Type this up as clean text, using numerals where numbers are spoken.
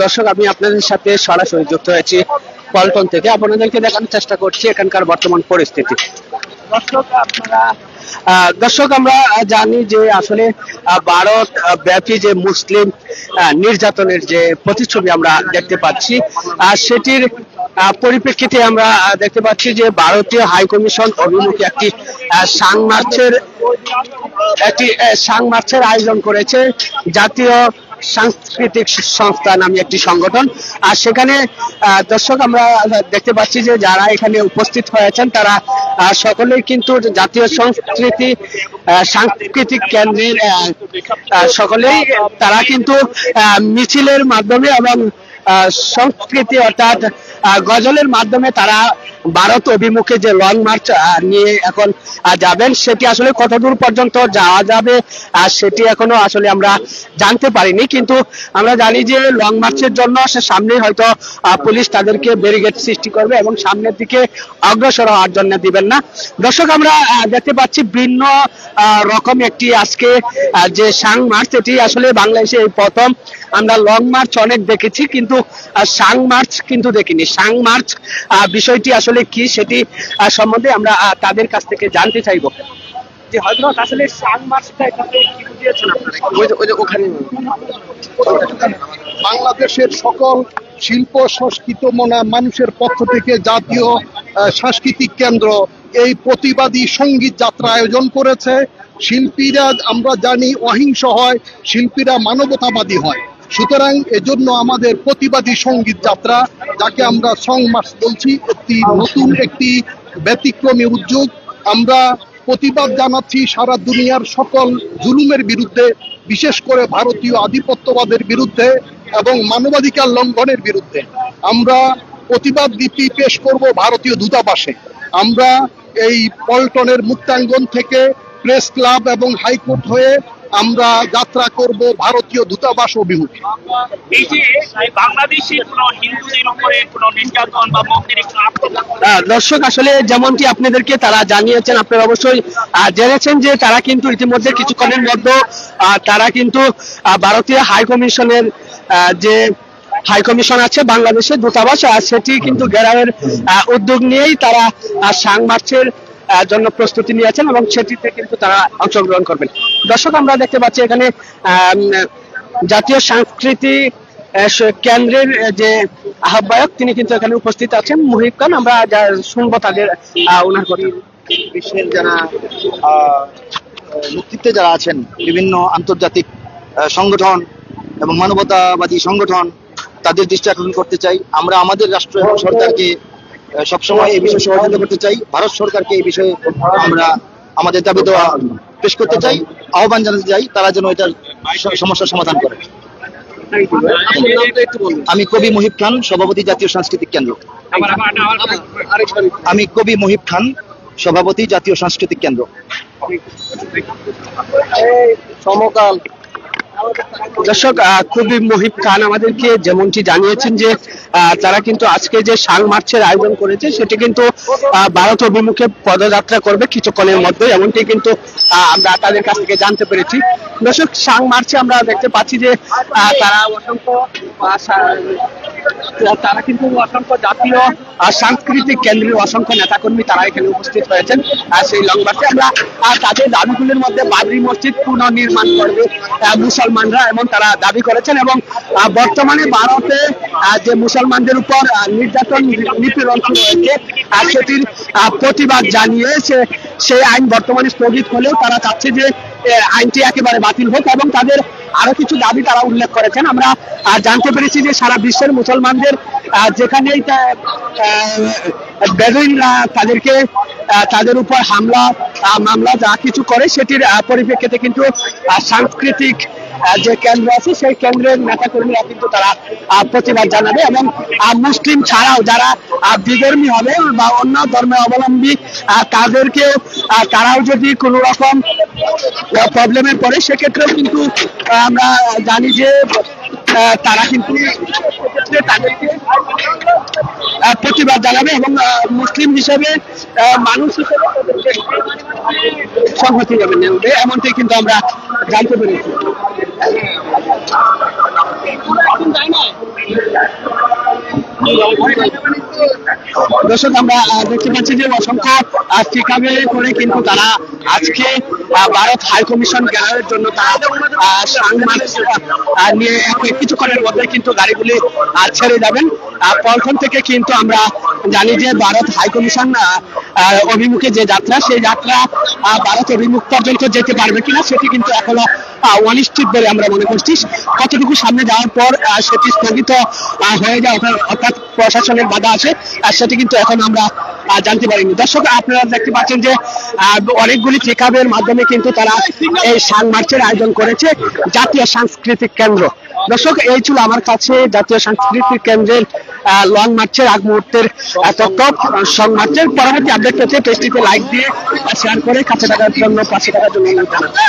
দর্শক, আমি আপনাদের সাথে সরাসরি যুক্ত হয়েছি পল্টন থেকে। আপনাদেরকে দেখানোর চেষ্টা করছি এখানকার বর্তমান পরিস্থিতি। দর্শক, আমরা জানি যে আসলে ভারত ব্যাপী যে মুসলিম নির্যাতনের যে প্রতিচ্ছবি আমরা দেখতে পাচ্ছি, সেটির পরিপ্রেক্ষিতে আমরা দেখতে পাচ্ছি যে ভারতীয় হাইকমিশন অভিমুখে একটি সাংমার্চের আয়োজন করেছে জাতীয় সাংস্কৃতিক সংস্থা নামে একটি সংগঠন। আর সেখানে দর্শক, আমরা দেখতে পাচ্ছি যে যারা এখানে উপস্থিত হয়েছেন তারা সকলেই কিন্তু জাতীয় সাংস্কৃতিক কেন্দ্রের সকলেই তারা কিন্তু মিছিলের মাধ্যমে এবং সংস্কৃতি অর্থাৎ গজলের মাধ্যমে তারা ভারত অভিমুখে যে লং মার্চ নিয়ে এখন যাবেন, সেটি আসলে কতদূর পর্যন্ত যাওয়া যাবে সেটি এখনো আসলে আমরা জানতে পারিনি। কিন্তু আমরা জানি যে লং মার্চের জন্য সামনে হয়তো পুলিশ তাদেরকে ব্যারিকেড সৃষ্টি করবে এবং সামনের দিকে অগ্রসর হওয়ার জন্য দিবেন না। দর্শক, আমরা দেখতে পাচ্ছি ভিন্ন রকম একটি আজকে যে সাং মার্চ, এটি আসলে বাংলাদেশে এই প্রথম। আমরা লং মার্চ অনেক দেখেছি কিন্তু সাং মার্চ কিন্তু দেখিনি। সাং মার্চ বিষয়টি আসলে কি সেটি সম্বন্ধে আমরা তাদের কাছ থেকে জানতে চাইব। যে হযরত আসলে সাং মার্চটা এখানে কি বুঝিয়েছেন আপনারা? ওখানে বাংলাদেশের সকল শিল্প সংস্কৃত মনা মানুষের পক্ষ থেকে জাতীয় সাংস্কৃতিক কেন্দ্র এই প্রতিবাদী সঙ্গীত যাত্রা আয়োজন করেছে। শিল্পীরা আমরা জানি অহিংস হয়, শিল্পীরা মানবতাবাদী হয়। সুতরাং এজন্য আমাদের প্রতিবাদী সঙ্গীত যাত্রা, যাকে আমরা সং মার্চ বলছি, একটি ব্যতিক্রমী উদ্যোগ। আমরা প্রতিবাদ জানাচ্ছি সারা দুনিয়ার সকল জুলুমের বিরুদ্ধে, বিশেষ করে ভারতীয় আধিপত্যবাদের বিরুদ্ধে এবং মানবাধিকার লঙ্ঘনের বিরুদ্ধে। আমরা প্রতিবাদ লিপি পেশ করব ভারতীয় দূতাবাসে। আমরা এই পল্টনের মুক্তাঙ্গন থেকে প্রেস ক্লাব এবং হাইকোর্ট হয়ে আমরা যাত্রা করব ভারতীয় দূতাবাস অভিমুখে। এই যে বাংলাদেশে কোনো হিন্দুদের উপরে কোনো নির্যাতন বা মন্দিরে দর্শক, আসলে যেমনটি আপনাদেরকে তারা জানিয়েছেন, আপনারা অবশ্যই জেনেছেন যে তারা কিন্তু ইতিমধ্যে কিছুক্ষণের মধ্যে তারা কিন্তু ভারতীয় হাইকমিশনের যে হাইকমিশন আছে বাংলাদেশে দূতাবাস, সেটি কিন্তু ঘেরাওয়ের উদ্যোগ নিয়েই তারা সাং মার্চের জন্য প্রস্তুতি নিয়েছেন এবং সেটিতে কিন্তু তারা অংশগ্রহণ করবেন। দর্শক, আমরা দেখতে পাচ্ছি এখানে জাতীয় সাংস্কৃতিক কেন্দ্রের যে আহ্বায়ক তিনি কিন্তু এখানে উপস্থিত আছেন, মুহিব খান। আমরা শুনবো তাদের ওনার কথা। বিশ্বের যারা নেতৃত্বে যারা আছেন, বিভিন্ন আন্তর্জাতিক সংগঠন এবং মানবতাবাদী সংগঠন, তাদের দৃষ্টি আকর্ষণ করতে চাই। আমরা আমাদের রাষ্ট্র এবং সরকারকে সবসময় এই বিষয়ে সহযোগিতা করতে চাই। ভারত সরকারকে এই বিষয়ে আমরা আমাদের দাবি দেওয়া পেশ করতে চাই, আহ্বান জানাতে চাই তারা যেন এটার সমস্যার সমাধান করে। আমি কবি মুহিব খান, সভাপতি জাতীয় সাংস্কৃতিক কেন্দ্র। আমি কবি মুহিব খান, সভাপতি জাতীয় সাংস্কৃতিক কেন্দ্র। সমকাল দর্শক, কবি মুহিব খান আমাদেরকে যেমনটি জানিয়েছেন যে তারা কিন্তু আজকে যে সাং মার্চের আয়োজন করেছে সেটি কিন্তু ভারত অভিমুখে পদযাত্রা করবে কিছুক্ষণের মধ্যে, এমনটি কিন্তু আমরা তাদের কাছ থেকে জানতে পেরেছি। দর্শক, সাং মার্চে আমরা দেখতে পাচ্ছি যে তারা কিন্তু অসংখ্য জাতীয় সাংস্কৃতিক কেন্দ্রের অসংখ্য নেতাকর্মী তারা এখানে উপস্থিত হয়েছেন। সেই লং মার্চে আমরা তাদের দাবিগুলির মধ্যে বাবরি মসজিদ পুনর্নির্মাণ করবে মুসলমানরা, এবং তারা দাবি করেছেন। এবং বর্তমানে ভারতে যে মুসলমানদের উপর নির্যাতন নিপীড়ন শুরু হয়েছে সেটির প্রতিবাদ জানিয়ে সেই আইন বর্তমানে স্থগিত হলেও তারা চাচ্ছে যে আইনটি একেবারে বাতিল হোক, এবং তাদের আরো কিছু দাবি তারা উল্লেখ করেছেন। আমরা জানতে পেরেছি যে সারা বিশ্বের মুসলমানদের যেখানেই বেদুইনরা তাদের উপর মামলা যা কিছু করে সেটির পরিপ্রেক্ষিতে কিন্তু সাংস্কৃতিক যে কেন্দ্র আছে সেই কেন্দ্রের নেতাকর্মীরা কিন্তু তারা প্রতিবাদ জানাবে, এবং মুসলিম ছাড়াও যারা বিধর্মী হবে বা অন্য ধর্মের অবলম্বী তারাও যদি কোনো রকম প্রবলেমের পড়ে সেক্ষেত্রেও কিন্তু আমরা জানি যে তারা কিন্তু তাদেরকে প্রতিবাদ জানাবে এবং মুসলিম হিসেবে মানুষ হিসেবে সংহতি নেবে, এমনটাই কিন্তু আমরা জানতে পেরেছি। দর্শক আমরা দেখতে পাচ্ছি যে অসংখ্য ঠিকাবে করে কিন্তু তারা আজকে ভারত হাই কমিশন গেরার জন্য তারা সাংবাদিক নিয়ে কিছুক্ষণের মধ্যে কিন্তু গাড়িগুলি ছেড়ে যাবেন। প্রথম থেকে কিন্তু আমরা জানি যে ভারত হাই কমিশন অভিমুখে যে যাত্রা, সেই যাত্রা ভারত অভিমুখ পর্যন্ত যেতে পারবে কিনা সেটি কিন্তু এখনো অনিশ্চিত বলে আমরা মনে করছি। কতটুকু সামনে যাওয়ার পর সেটি স্থগিত হয়ে যায় অর্থাৎ প্রশাসনের বাধা আছে সেটি কিন্তু এখন আমরা জানতে পারিনি। দর্শক আপনারা দেখতে পাচ্ছেন যে অনেকগুলি চেকআপের মাধ্যমে কিন্তু তারা এই সাং মার্চের আয়োজন করেছে জাতীয় সাংস্কৃতিক কেন্দ্র। দর্শক এই ছিল আমার কাছে জাতীয় সাংস্কৃতিক কেন্দ্রের লং মার্চের আগ মুহূর্তের তথ্য। সং মার্চের পরবর্তী আপডেট পেতে পেজটিতে লাইক দিয়ে শেয়ার করে কাছে থাকার জন্য 500 টাকার জন্য অনুরোধ জানাচ্ছি।